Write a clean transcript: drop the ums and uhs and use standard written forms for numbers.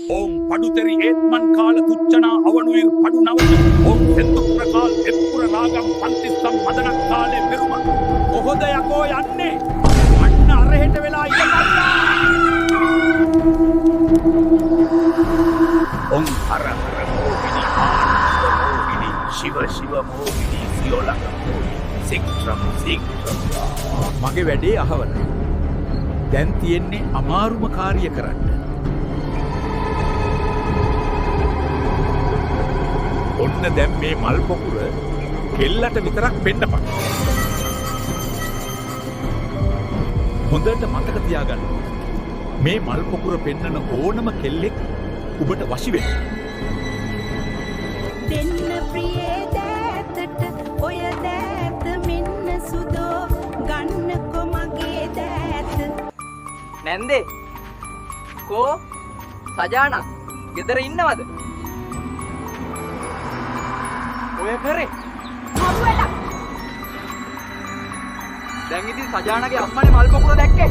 ඕම් පඩුතෙරි ඒත්මන් කාල තුච්චනා අවනුයිර් පඩු නවත ඕම් හෙන්දු ප්‍රකාල් එප්පුර රාගම් පන්තිස්සම් මදනක් කාලේ පෙරුම කොහොද යකෝ යන්නේ අන්න අරහෙට වෙලා ඉඳගන්නා ඕම් හර හර මෝහිනි මෝහිනි ශිව ශිව මෝහිනි සියොලක සික්‍රම් මගේ වැඩේ අහවල දැන් තියෙන්නේ අමාරුම කාර්ය කරන්න ඔන්න දැන් මේ මල් පොකුර කෙල්ලට විතරක් පෙන්නපන්. හොඳට මතක තියාගන්න. මේ මල් පොකුර පෙන්නන ඕනම කෙල්ලෙක් ඔබට වශි වෙනවා. දෙන්න ප්‍රියේ දෑතට ඔය දෑත මෙන්න සුදෝ ගන්නකො මගේ දෑත. නැන්දේ කෝ සජානා ගෙදර ඉන්නවද? ඔය කරේ මරුවලා දැන් ඉතින් සජානගේ අම්මනේ මල් පොකුර දැක්කේ